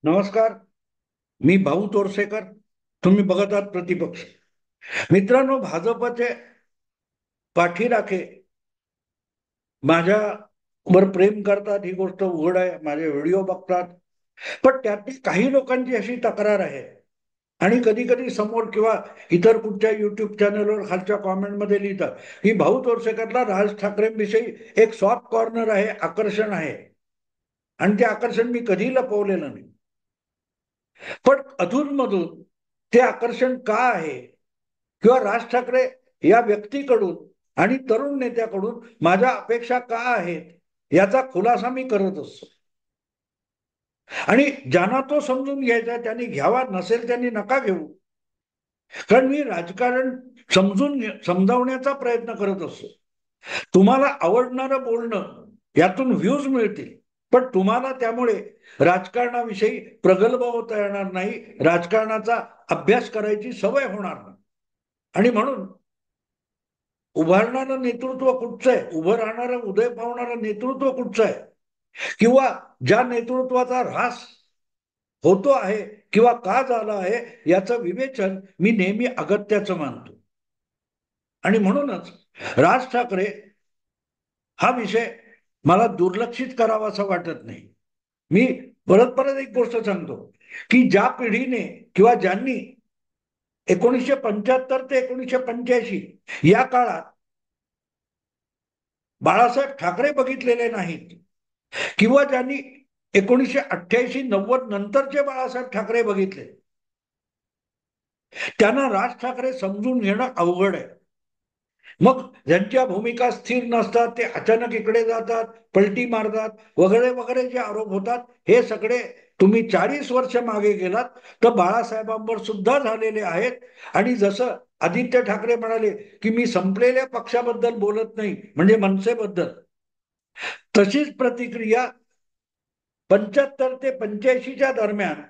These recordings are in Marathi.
नमस्कार. मी भाऊ तोरसेकर. तुम्ही बघत आहात प्रतिपक्ष. मित्रांनो, भाजपचे पाठीराखे माझ्यावर प्रेम करतात, ही गोष्ट उघड आहे. माझे व्हिडिओ बघतात. पण त्यातली काही लोकांची अशी तक्रार आहे, आणि कधी कधी समोर किंवा इतर कुठच्या युट्यूब चॅनलवर खालच्या कॉमेंटमध्ये लिहितात की भाऊ तोरसेकरला राज ठाकरेंविषयी एक सॉफ्ट कॉर्नर आहे, आकर्षण आहे. आणि ते आकर्षण मी कधी लपवलेलं नाही. पण अधूनमधून ते आकर्षण का आहे, किंवा राज ठाकरे या व्यक्तीकडून आणि तरुण नेत्याकडून माझ्या अपेक्षा का आहेत, याचा खुलासा मी करत असतो. आणि ज्यांना तो समजून घ्यायचा त्यांनी घ्यावा, नसेल त्यांनी नका घेऊ. कारण मी राजकारण समजावण्याचा प्रयत्न करत असतो. तुम्हाला आवडणारं बोलणं, यातून व्ह्यूज मिळतील, पण तुम्हाला त्यामुळे राजकारणाविषयी प्रगल्भ होता येणार नाही, राजकारणाचा अभ्यास करायची सवय होणार नाही. आणि म्हणून उभारणारं नेतृत्व कुठचं आहे, उभं राहणारं उदय पावणारं नेतृत्व कुठचं आहे, किंवा ज्या नेतृत्वाचा ऱ्हास होतो आहे किंवा का झाला आहे, याचं विवेचन मी नेहमी अगत्याचं मानतो. आणि म्हणूनच राज ठाकरे हा विषय मला दुर्लक्षित करावा असं वाटत नाही. मी परत परत एक गोष्ट सांगतो की ज्या पिढीने किंवा ज्यांनी 1975 ते 1985 या काळात बाळासाहेब ठाकरे बघितलेले नाहीत, किंवा ज्यांनी 1988-90 नंतरचे बाळासाहेब ठाकरे बघितले, त्यांना राज ठाकरे समजून घेणं अवघड आहे. मग ज्यांच्या भूमिका स्थिर नसतात, ते अचानक इकडे जातात, पलटी मारतात, वगैरे वगैरे जे आरोप होतात, हे सगळे तुम्ही 40 वर्ष मागे गेलात तर बाळासाहेबांवर सुद्धा झालेले आहेत. आणि जसं आदित्य ठाकरे म्हणाले की मी संपलेल्या पक्षाबद्दल बोलत नाही, म्हणजे मनसेबद्दल, तशीच प्रतिक्रिया 75 ते 85च्या दरम्यान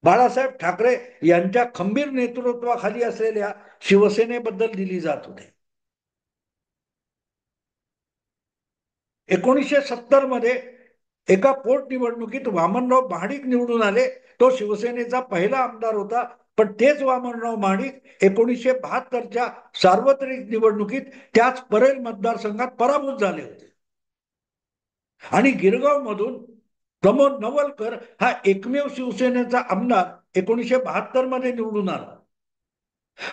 बाळासाहेब ठाकरे यांच्या खंबीर नेतृत्वाखाली असलेल्या शिवसेनेबद्दल दिली जात होती. 1970 मध्ये एका पोटनिवडणुकीत वामनराव महाडिक निवडून आले. तो शिवसेनेचा पहिला आमदार होता. पण तेच वामनराव महाडिक 1972च्या सार्वत्रिक निवडणुकीत त्याच परेल मतदारसंघात पराभूत झाले होते. आणि गिरगाव मधून प्रमोद नवलकर हा एकमेव शिवसेनेचा आमदार 1972 मध्ये निवडून आला.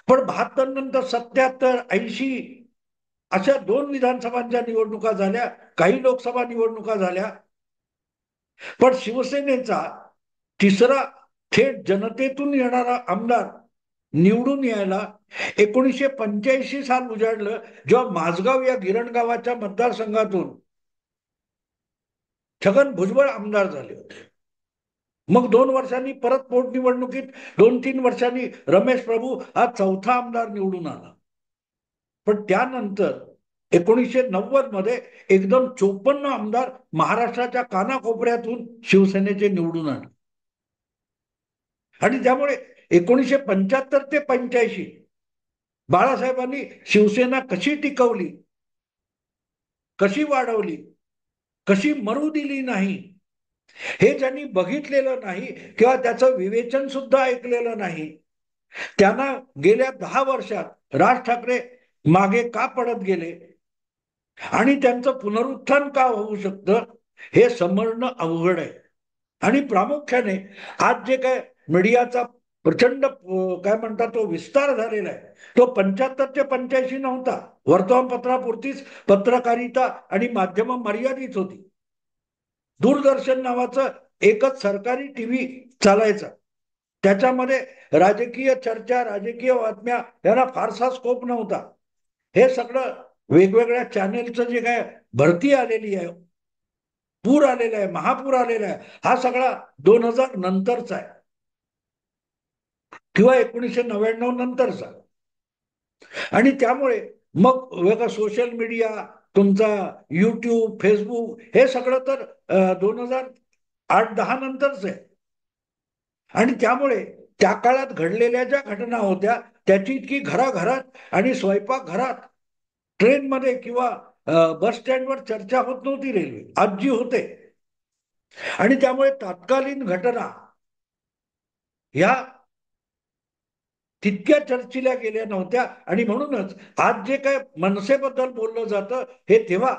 पण 72 नंतर 77, 80 अशा 2 विधानसभांच्या निवडणुका झाल्या, काही लोकसभा निवडणुका झाल्या. पण शिवसेनेचा तिसरा थेट जनतेतून येणारा आमदार निवडून यायला 1985 साल उजाडलं, जेव्हा माझगाव या गिरण गावाच्या मतदारसंघातून छगन भुजबळ आमदार झाले होते. मग 2 वर्षांनी परत पोटनिवडणुकीत, 2-3 वर्षांनी रमेश प्रभू हा चौथा आमदार निवडून आला. पण त्यानंतर 1990 मध्ये एकदम 54 आमदार महाराष्ट्राच्या कानाकोपऱ्यातून शिवसेनेचे निवडून आले. आणि त्यामुळे 1975 ते 85 बाळासाहेबांनी शिवसेना कशी टिकवली, कशी वाढवली, कशी मरू दिली नाही, हे ज्यांनी बघितलेलं नाही किंवा त्याचं विवेचन सुद्धा ऐकलेलं नाही, त्यांना गेल्या 10 वर्षात राज ठाकरे मागे का पडत गेले आणि त्यांचं पुनरुत्थान का होऊ शकतं, हे समजणं अवघड आहे. आणि प्रामुख्याने आज जे काय मीडियाचा प्रचंड काय म्हणतात तो विस्तार झालेला आहे, तो 75 ते 85 नव्हता. वर्तमानपत्रापुरतीच पत्रकारिता आणि माध्यम मर्यादित होती. दूरदर्शन नावाचं एकच सरकारी टीव्ही चालायचा. त्याच्यामध्ये राजकीय चर्चा, राजकीय बातम्या यांना फारसा स्कोप नव्हता. हे सगळं वेगवेगळ्या चॅनेलचं जे काय भरती आलेली आहे, पूर आलेला आहे, महापूर आलेला आहे, हा सगळा 2000 नंतरचा आहे, किंवा 1999 नंतरचा. आणि त्यामुळे मग वेगळा सोशल मीडिया, तुमचा युट्यूब, फेसबुक, हे सगळं तर 2008-10 नंतरच आहे. आणि त्यामुळे त्या काळात घडलेल्या ज्या घटना होत्या, त्याची इतकी घराघरात आणि स्वयंपाकघरात, ट्रेनमध्ये किंवा बस स्टँडवर चर्चा होत नव्हती. रेल्वे आज जी होते, आणि त्यामुळे तत्कालीन घटना ह्या तितक्या चर्चिल्या गेल्या नव्हत्या. आणि म्हणूनच आज जे काय मनसेबद्दल बोललं जातं हे तेव्हा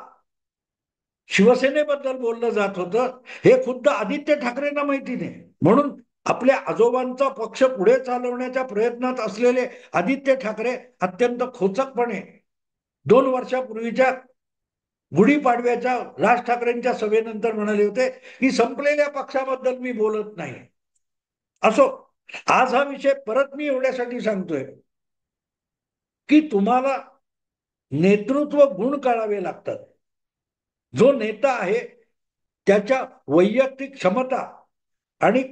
शिवसेनेबद्दल बोललं जात होतं हे खुद्द आदित्य ठाकरेंना माहिती नाही. म्हणून आपल्या आजोबांचा पक्ष पुढे चालवण्याच्या प्रयत्नात असलेले आदित्य ठाकरे अत्यंत खोचकपणे 2 वर्षापूर्वीच्या गुढीपाडव्याच्या राज ठाकरेंच्या सभेनंतर म्हणाले होते की संपलेल्या पक्षाबद्दल मी बोलत नाही. असो, आज हा विषय परत मी एवढ्यासाठी सांगतोय की तुम्हाला नेतृत्व गुण कळावे लागतात. जो नेता आहे त्याच्या वैयक्तिक क्षमता आणि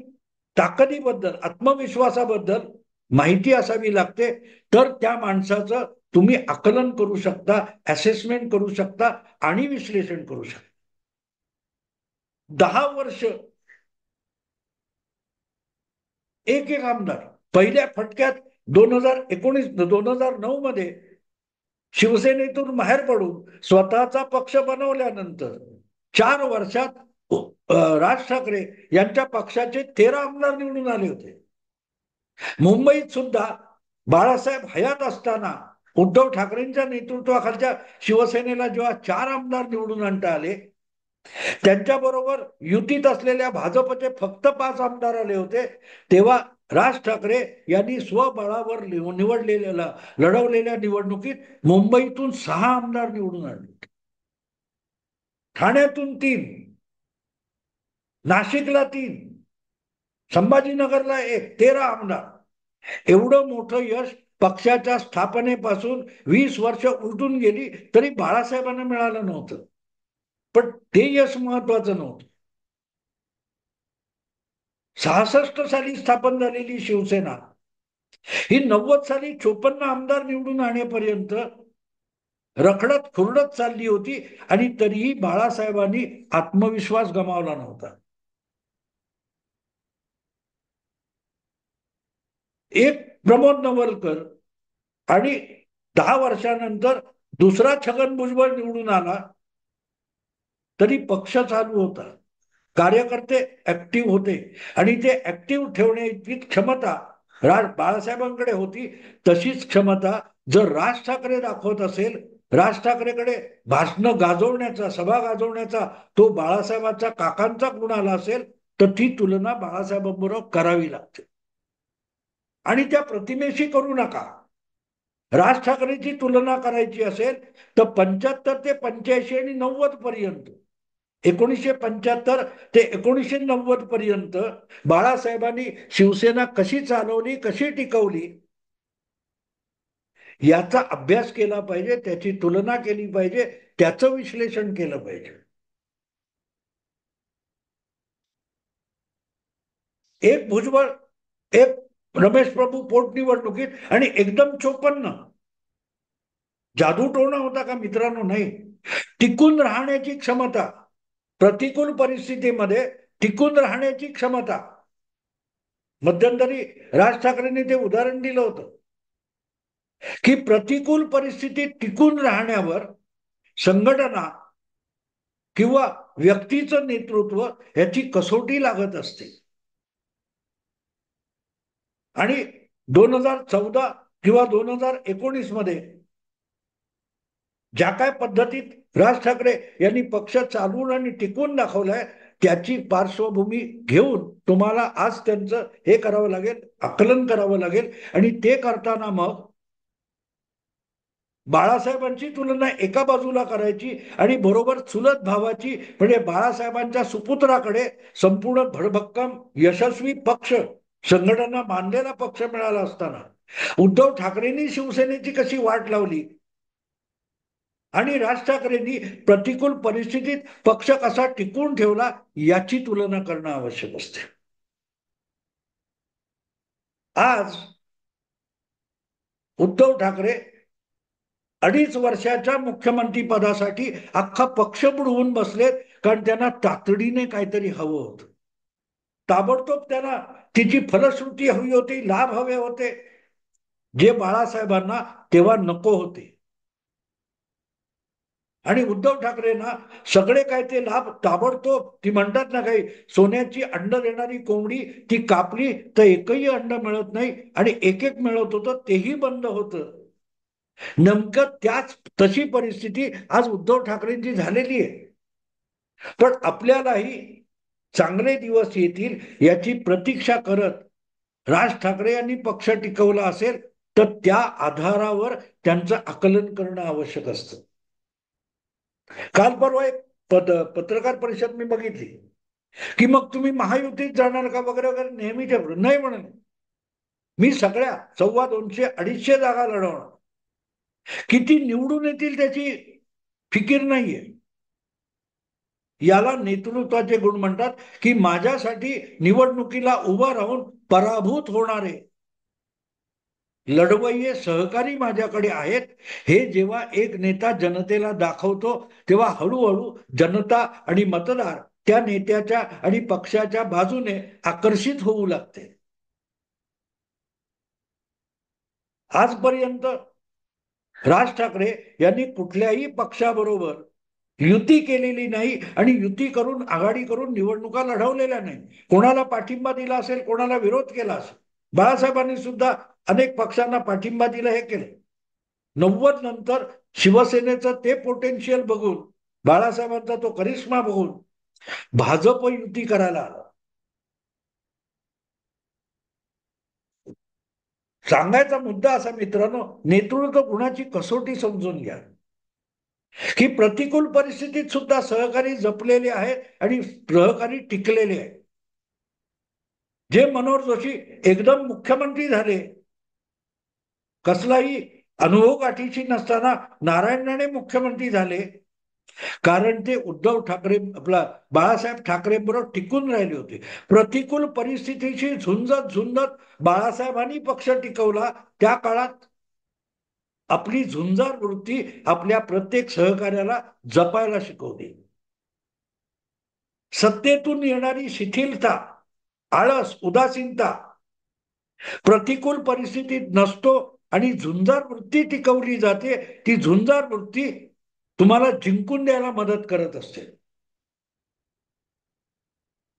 ताकदीबद्दल, आत्मविश्वासाबद्दल माहिती असावी लागते. तर त्या माणसाचं तुम्ही आकलन करू शकता, असेसमेंट करू शकता आणि विश्लेषण करू शकता. 10 वर्ष एक एक आमदार पहिल्या फटक्यात 2019-2009 मध्ये शिवसेनेतून बाहेर पडून स्वतःचा पक्ष बनवल्यानंतर 4 वर्षात राज ठाकरे यांच्या पक्षाचे 13 आमदार निवडून आले होते. मुंबईत सुद्धा बाळासाहेब हयात असताना उद्धव ठाकरेंच्या नेतृत्वाखालच्या शिवसेनेला जेव्हा 4 आमदार निवडून आणता आले, त्यांच्याबरोबर युतीत असलेल्या भाजपचे फक्त 5 आमदार आले होते, तेव्हा राज ठाकरे यांनी स्वबळावर लढवलेल्या निवडणुकीत मुंबईतून 6 आमदार निवडून आणले, ठाण्यातून 3, नाशिकला 3, संभाजीनगरला 1, 13 आमदार. एवढं मोठं यश पक्षाच्या स्थापनेपासून 20 वर्ष उलटून गेली तरी बाळासाहेबांना मिळालं नव्हतं. पण ते यश महत्वाचं नव्हतं. 66 साली स्थापन झालेली शिवसेना ही 90 साली 54 आमदार निवडून आणेपर्यंत रखडत खुरडत चालली होती आणि तरीही बाळासाहेबांनी आत्मविश्वास गमावला नव्हता. एक प्रमोद नवलकर आणि 10 वर्षानंतर दुसरा छगन भुजबळ निवडून आला तरी पक्ष चालू होता, कार्यकर्ते ऍक्टिव्ह होते आणि ते ऍक्टिव्ह ठेवण्याची क्षमता बाळासाहेबांकडे होती. तशीच क्षमता जर राज ठाकरे दाखवत असेल, राज ठाकरेकडे भाषणं गाजवण्याचा, सभा गाजवण्याचा तो बाळासाहेबांचा काकांचा गुण आला असेल तर ती तुलना बाळासाहेबांबरोबर करावी लागते. आणि त्या प्रतिमेशी करू नका. राज ठाकरेची तुलना करायची असेल तर 75 ते 85 आणि 90 पर्यंत, 1975 ते 1990 पर्यंत बाळासाहेबांनी शिवसेना कशी चालवली, कशी टिकवली याचा अभ्यास केला पाहिजे, त्याची तुलना केली पाहिजे, त्याचं विश्लेषण केलं पाहिजे. एक भुजबळ, एक रमेश प्रभू पोटनिवडणुकीत आणि एकदम 54. जादूटोणा होता का मित्रांनो? नाही. टिकून राहण्याची क्षमता, प्रतिकूल परिस्थितीमध्ये टिकून राहण्याची क्षमता. मध्यंतरी राज ठाकरेंनी ते उदाहरण दिलं होतं की प्रतिकूल परिस्थितीत टिकून राहण्यावर संघटना किंवा व्यक्तीचं नेतृत्व याची कसोटी लागत असते. आणि 2014 किंवा 2019 मध्ये ज्या काय पद्धतीत राज ठाकरे यांनी पक्ष चालवून आणि टिकवून दाखवलाय त्याची पार्श्वभूमी घेऊन तुम्हाला आज त्यांचं हे करावं लागेल, आकलन करावं लागेल. आणि ते करताना मग बाळासाहेबांची तुलना एका बाजूला करायची आणि बरोबर चुलत भावाची म्हणजे बाळासाहेबांच्या सुपुत्राकडे संपूर्ण भरभक्कम यशस्वी पक्ष, संघटना बांधलेला पक्ष मिळाला असताना उद्धव ठाकरेंनी शिवसेनेची कशी वाट लावली आणि राज ठाकरेंनी प्रतिकूल परिस्थितीत पक्ष कसा टिकवून ठेवला याची तुलना करणं आवश्यक असते. आज उद्धव ठाकरे 2.5 वर्षाच्या मुख्यमंत्री पदासाठी अख्खा पक्ष बुडवून बसलेत, कारण त्यांना तातडीने काहीतरी हवं होतं. ताबडतोब त्यांना तिची फलश्रुती हवी होती, लाभ हवे होते, जे बाळासाहेबांना तेव्हा नको होते. आणि उद्धव ठाकरेंना सगळे काय ते लाभ ताबडतोब, ती म्हणतात ना काही, सोन्याची अंड देणारी कोंबडी, ती कापली तर एकही अंड मिळत नाही, आणि एक एक मिळत होतं तेही बंद होतं. नेमकं त्याच तशी परिस्थिती आज उद्धव ठाकरेंची झालेली आहे. पण आपल्यालाही चांगले दिवस येतील याची प्रतीक्षा करत राज ठाकरे यांनी पक्ष टिकवला असेल तर त्या आधारावर त्यांचं आकलन करणं आवश्यक असतं. काल परवा एक पत्रकार परिषद मी बघितली की मग तुम्ही महायुतीत जाणार का वगैरे वगैरे, नेहमीच्या नाही म्हणून मी सगळ्या 250 250 जागा लढवणार. किती निवडून येतील त्याची फिकीर नाहीये. याला नेतृत्वाचे गुण म्हणतात, की माझ्यासाठी निवडणुकीला उभं राहून पराभूत होणारे लढवय्ये सहकारी माझ्याकडे आहेत, हे जेव्हा एक नेता जनतेला दाखवतो तेव्हा हळूहळू जनता आणि मतदार त्या नेत्याच्या आणि पक्षाच्या बाजूने आकर्षित होऊ लागते. आजपर्यंत राज ठाकरे यांनी कुठल्याही पक्षाबरोबर युती केलेली नाही आणि युती करून आघाडी करून निवडणुका लढवलेल्या नाही. कोणाला पाठिंबा दिला असेल, कोणाला विरोध केला असेल. बाळासाहेबांनी सुद्धा अनेक पक्षांना पाठिंबा दिला, हे केलं. 90 नंतर शिवसेनेचं ते पोटेन्शियल बघून, बाळासाहेबांचा तो करिश्मा बघून भाजप युती करायला आला. सांगायचा मुद्दा असा मित्रांनो, नेतृत्व गुणाची कसोटी समजून घ्या की प्रतिकूल परिस्थितीत सुद्धा सहकारी जपलेले आहेत आणि सहकारी टिकलेले आहेत. जे मनोहर जोशी एकदम मुख्यमंत्री झाले, कसलाही अनुभव गाठीशी नसताना नारायण राणे मुख्यमंत्री झाले, कारण ते उद्धव ठाकरे आपला बाळासाहेब ठाकरे बरोबर टिकून राहिले होते. प्रतिकूल परिस्थितीशी झुंजत झुंजत बाळासाहेबांनी पक्ष टिकवला. त्या काळात आपली झुंजार वृत्ती आपल्या प्रत्येक सहकार्याला जपायला शिकवली. सत्तेतून येणारी शिथिलता, आळस, उदासीनता प्रतिकूल परिस्थितीत नसतो आणि झुंजार वृत्ती टिकवली जाते. ती झुंजार वृत्ती तुम्हाला जिंकून द्यायला मदत करत असते.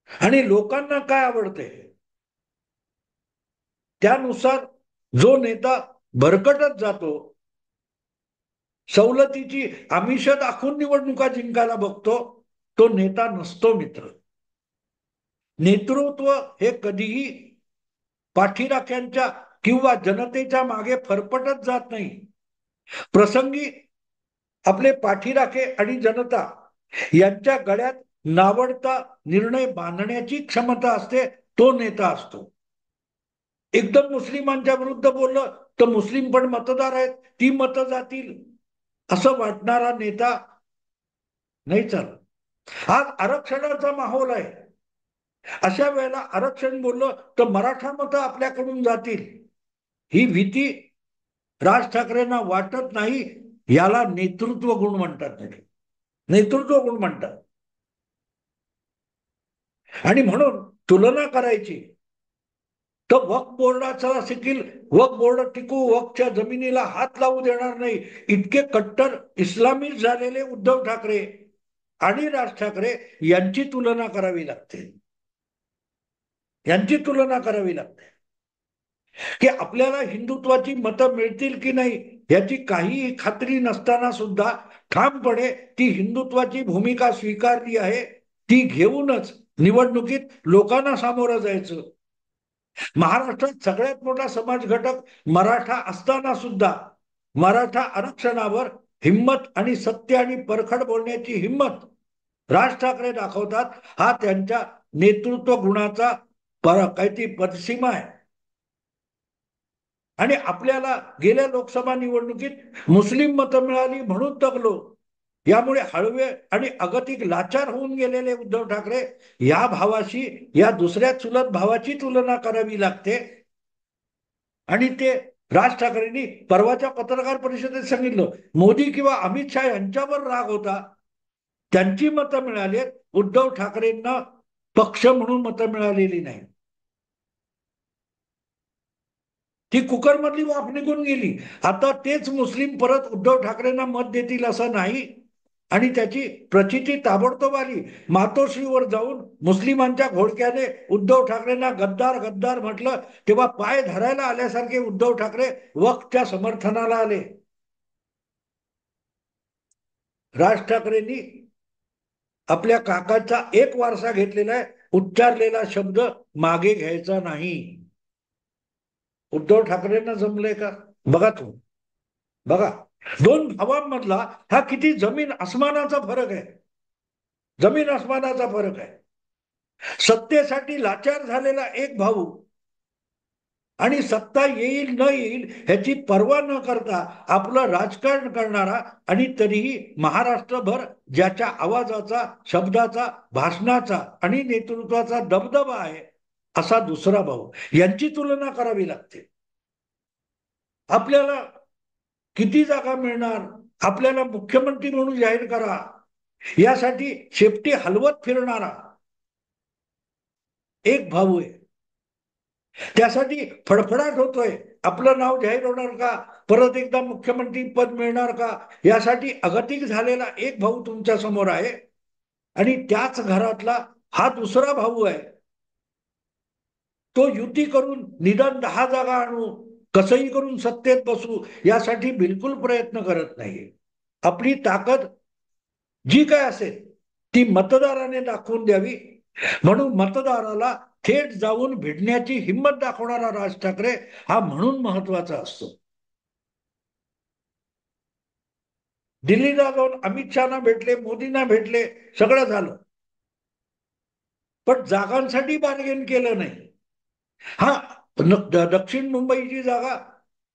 आणि लोकांना काय आवडते त्यानुसार जो नेता भरकटत जातो, सवलतीची आमिष दाखवून निवडणुका जिंकायला बघतो, तो नेता नसतो मित्र. नेतृत्व हे कधीही पाठीराख्यांच्या किंवा जनतेच्या मागे फरफटत जात नाही. प्रसंगी आपले पाठीराखे आणि जनता यांच्या गळ्यात नावडता निर्णय बांधण्याची क्षमता असते, तो नेता असतो. एकदम मुस्लिमांच्या विरुद्ध बोललं तर मुस्लिम पण मतदार आहेत, ती मतं जातील असं वाटणारा नेता नाही चालत. आज आरक्षणाचा माहोल आहे. अशा वेळेला आरक्षण बोललं तर मराठा मतं आपल्याकडून जातील, ही भीती राज ठाकरेंना वाटत नाही. याला नेतृत्व गुण म्हणतात. नेतृत्व गुण म्हणतात. आणि म्हणून तुलना करायची तर वक्फ बोर्डाचा देखील, वक्फ बोर्ड टिकू, वक्फच्या जमिनीला हात लावू देणार नाही, इतके कट्टर इस्लामिक झालेले उद्धव ठाकरे आणि राज ठाकरे यांची तुलना करावी लागते. यांची तुलना करावी लागते की आपल्याला हिंदुत्वाची मतं मिळतील की नाही याची काहीही खात्री नसताना सुद्धा ठामपणे ती हिंदुत्वाची भूमिका स्वीकारली आहे, ती घेऊनच निवडणुकीत लोकांना सामोरं जायचं. महाराष्ट्रात सगळ्यात मोठा समाज घटक मराठा असताना सुद्धा मराठा आरक्षणावर हिम्मत आणि सत्य आणि परखड बोलण्याची हिम्मत राज ठाकरे दाखवतात. हा त्यांच्या नेतृत्व गुणाचा काय ती पदसीमा आहे. आणि आपल्याला गेल्या लोकसभा निवडणुकीत मुस्लिम मतं मिळाली म्हणून तगलो, यामुळे हळवे आणि अगतिक लाचार होऊन गेलेले उद्धव ठाकरे या भावाशी, या दुसऱ्या चुलत भावाची तुलना करावी लागते. आणि ते राज ठाकरेंनी परवाच्या पत्रकार परिषदेत सांगितलं, मोदी किंवा अमित शहा यांच्यावर राग होता, त्यांची मतं मिळाली, उद्धव ठाकरेंना पक्ष म्हणून मतं मिळालेली नाही. ती कुकर मधली वाफ निघून गेली. आता तेच मुस्लिम परत उद्धव ठाकरेंना मत देतील असं नाही. आणि त्याची प्रचिती ताबडतोब आली. मातोश्रीवर जाऊन मुस्लिमांच्या घोडक्याने उद्धव ठाकरेंना गद्दार गद्दार म्हटलं तेव्हा पाय धरायला आल्यासारखे उद्धव ठाकरे वक्तच्या समर्थनाला आले. राज ठाकरेंनी आपल्या काकाचा एक वारसा घेतलेला आहे, उच्चारलेला शब्द मागे घ्यायचा नाही. उद्धव ठाकरेंना जमले का? बघा तू, बघा दोन भावांमधला हा किती जमीन आसमानाचा फरक आहे. जमीन आसमानाचा फरक आहे. सत्तेसाठी लाचार झालेला एक भाऊ आणि सत्ता येईल न येईल ह्याची पर्वा न करता आपलं राजकारण करणारा आणि तरीही महाराष्ट्रभर ज्याच्या आवाजाचा, शब्दाचा, भाषणाचा आणि नेतृत्वाचा दबदबा आहे असा दुसरा भाऊ. यांची तुलना करावी लागते. आपल्याला किती जागा मिळणार, आपल्याला मुख्यमंत्री म्हणून जाहीर करा, यासाठी शेपटी हलवत फिरणारा एक भाऊ आहे. त्यासाठी फडफडाट होतोय, आपलं नाव जाहीर होणार का, परत एकदा मुख्यमंत्री पद मिळणार का, यासाठी अगतिक झालेला एक भाऊ तुमच्या समोर आहे. आणि त्याच घरातला हा दुसरा भाऊ आहे, तो युती करून निदान 10 जागा आणू, कसंही करून सत्तेत बसू यासाठी बिलकुल प्रयत्न करत नाही. आपली ताकद जी काय असेल ती मतदाराने दाखवून द्यावी म्हणून मतदाराला थेट जाऊन भिडण्याची हिंमत दाखवणारा राज ठाकरे हा म्हणून महत्वाचा असतो. दिल्लीला जाऊन अमित शहाना भेटले, मोदींना भेटले, सगळं झालं, पण जागांसाठी बार्गेन केलं नाही. हा, दक्षिण मुंबईची जागा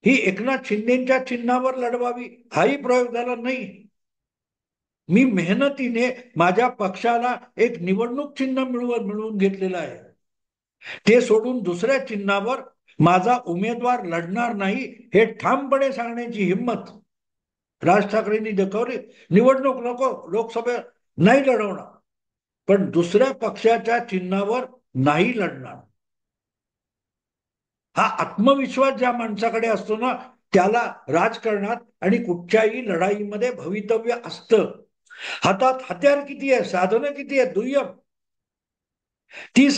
ही एकनाथ शिंदेच्या चिन्हावर लढवावी हाही प्रयोग झाला नाही. मी मेहनतीने माझ्या पक्षाला एक निवडणूक चिन्ह मिळवून घेतलेलं आहे. ते सोडून दुसऱ्या चिन्हावर माझा उमेदवार लढणार नाही हे ठामपणे सांगण्याची हिंमत राज ठाकरेंनी दाखवली. निवडणूक नको, लोकसभेत नाही लढवणार, पण दुसऱ्या पक्षाच्या चिन्हावर नाही लढणार. हा आत्मविश्वास ज्या माणसाकडे असतो ना त्याला राजकारणात आणि कुठच्याही लढाईमध्ये भवितव्य असतं. हातात हत्यार किती आहे, साधनं किती आहे दुय्यम, ती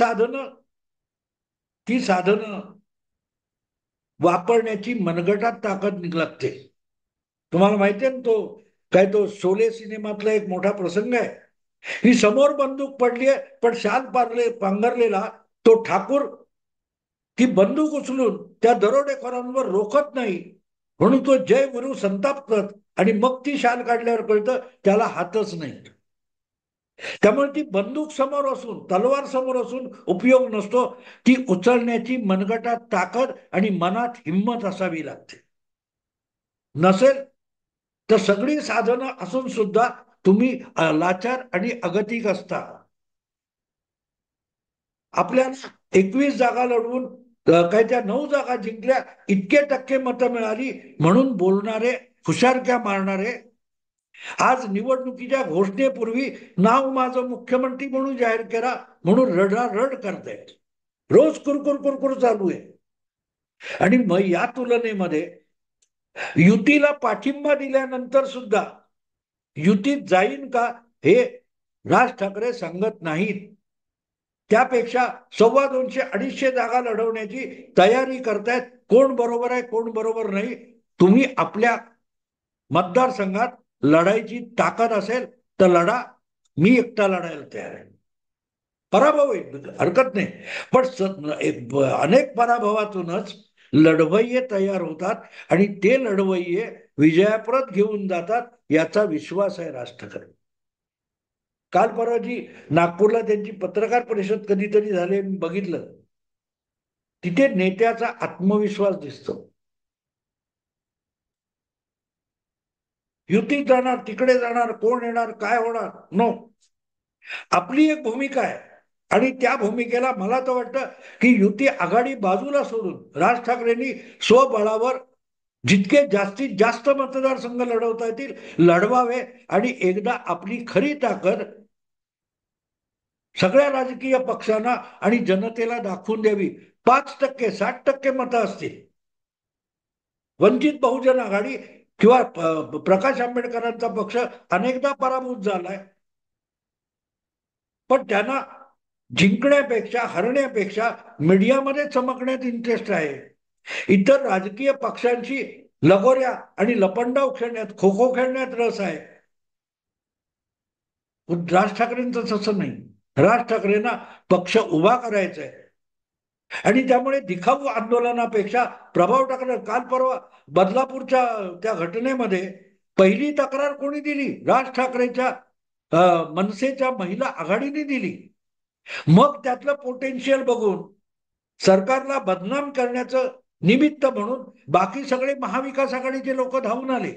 साधनं वापरण्याची मनगटात ताकद लागते. तुम्हाला माहिती आहे ना, तो शोले सिनेमातला एक मोठा प्रसंग आहे ही समोर बंदूक पडली आहे पण शाल पांघरलेला तो ठाकूर ती बंदूक उचलून त्या दरोडेखोरांवर रोखत नाही म्हणून तो जय गुरु संतापतात आणि मग ती शाल काढल्यावर कळतं त्याला हातच नाही. त्यामुळे ती बंदूक समोर असून, तलवार समोर असून उपयोग नसतो, ती उचलण्याची मनगटात ताकद आणि मनात हिंमत असावी लागते. नसेल तर सगळी साधनं असून सुद्धा तुम्ही लाचार आणि अगतिक असता. आपल्याला 21 जागा लढवून काय त्या 9 जागा जिंकल्या, इतके टक्के मतं मिळाली म्हणून बोलणारे, हुशारक्या मारणारे आज निवडणुकीच्या घोषणेपूर्वी नाव माझं मुख्यमंत्री म्हणून जाहीर करा म्हणून रडारड करतायत. रोज कुरकुर कुरकुर चालू आहे. आणि मग या तुलनेमध्ये युतीला पाठिंबा दिल्यानंतर सुद्धा युतीत जाईन का हे राज ठाकरे सांगत नाहीत. त्यापेक्षा 250-250 जागा लढवण्याची तयारी करतायत. कोण बरोबर आहे, कोण बरोबर नाही, तुम्ही आपल्या मतदारसंघात लढायची ताकद असेल तर लढा, मी एकटा लढायला तयार आहे. पराभव होईल हरकत नाही, पण अनेक पराभवातूनच लढवय्ये तयार होतात आणि ते लढवय्ये विजयाप्रत घेऊन जातात याचा विश्वास आहे राज ठाकरे. काल परवाची नागपूरला त्यांची पत्रकार परिषद कधीतरी झाली, मी बघितलं, तिथे नेत्याचा आत्मविश्वास दिसतो. युतीत जाणार, तिकडे जाणार, कोण येणार, काय होणार, नो, आपली एक भूमिका आहे आणि त्या भूमिकेला मला तर वाटतं की युती आघाडी बाजूला सोडून राज ठाकरेंनी स्वबळावर जितके जास्तीत जास्त मतदारसंघ लढवता येतील लढवावे आणि एकदा आपली खरी ताकद सगळ्या राजकीय पक्षांना आणि जनतेला दाखवून द्यावी. 5%, 60% मतं असतील, वंचित बहुजन आघाडी किंवा प्रकाश आंबेडकरांचा पक्ष अनेकदा पराभूत झालाय, पण त्यांना जिंकण्यापेक्षा हरण्यापेक्षा मीडियामध्ये चमकण्यात इंटरेस्ट आहे. इतर राजकीय पक्षांशी लगोऱ्या आणि लपंडाव खेळण्यात, खो खो खेळण्यात रस आहे. राज ठाकरेंचं तसं नाही. राज ठाकरेंना पक्ष उभा करायचा आहे आणि त्यामुळे दिखाऊ आंदोलनापेक्षा प्रभाव टाकणं. काल परवा बदलापूरच्या त्या घटनेमध्ये पहिली तक्रार कोणी दिली? राज ठाकरेच्या मनसेच्या महिला आघाडीने दिली. मग त्यातलं पोटेन्शियल बघून सरकारला बदनाम करण्याचं निमित्त म्हणून बाकी सगळे महाविकास आघाडीचे लोक धावून आले.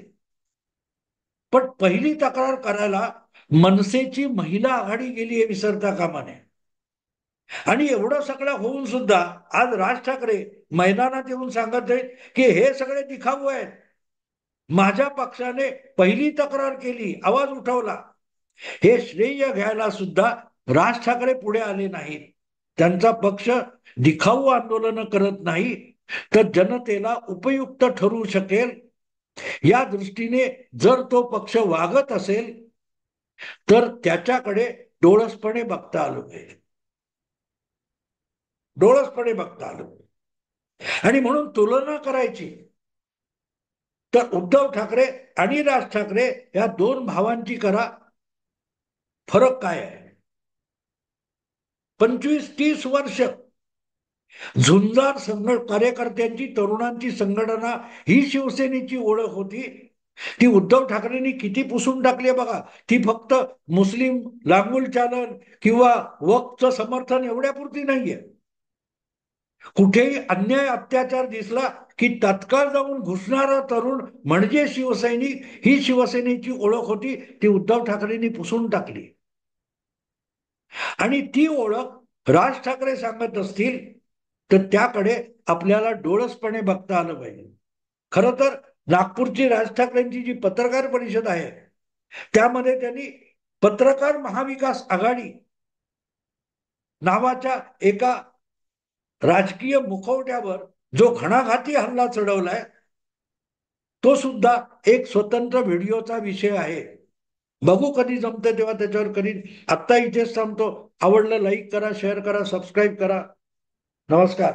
पण पहिली तक्रार करायला मनसेची महिला आघाडी गेली हे विसरता कामा नये. आणि एवढं सगळं होऊन सुद्धा आज राज ठाकरे मैदानात येऊन सांगत आहेत की हे सगळे दिखाऊ आहेत. माझ्या पक्षाने पहिली तक्रार केली, आवाज उठवला. हे श्रेय घ्यायला सुद्धा राज ठाकरे पुढे आले नाहीत. त्यांचा पक्ष दिखाऊ आंदोलन करत नाही, तर जनतेला उपयुक्त ठरू शकेल या दृष्टीने जर तो पक्ष वागत असेल तर त्याच्याकडे डोळसपणे बघता आलं पाहिजे. डोळसपणे बघता आलं. आणि म्हणून तुलना करायची तर उद्धव ठाकरे आणि राज ठाकरे या दोन भावांची करा. फरक काय आहे? 25-30 वर्ष झुंजार कार्यकर्त्यांची, तरुणांची संघटना ही शिवसेनेची ओळख होती. ती उद्धव ठाकरेंनी किती पुसून टाकली बघा. ती फक्त मुस्लिम लांगुल चालन किंवा वक्फचं समर्थन एवढ्यापुरती नाहीये. कुठेही अन्याय अत्याचार दिसला की तत्काळ जाऊन घुसणारा तरुण म्हणजे शिवसैनिक, ही शिवसेनेची ओळख होती. ती उद्धव ठाकरेंनी पुसून टाकली. आणि ती ओळख राज ठाकरे सांगत असतील तर त्याकडे आपल्याला डोळसपणे बघता आलं पाहिजे. खरं तर नागपूरची राज ठाकरेंची जी पत्रकार परिषद आहे त्यामध्ये त्यांनी पत्रकार महाविकास आघाडी नावाच्या एका राजकीय मुखवट्यावर जो घणाघाती हल्ला चढवलाय तो सुद्धा एक स्वतंत्र व्हिडिओचा विषय आहे. बघू कधी जमतं तेव्हा त्याच्यावर करीन. आत्ता इथेच थांबतो. आवडलं लाईक करा, शेअर करा, सबस्क्राईब करा. नमस्कार.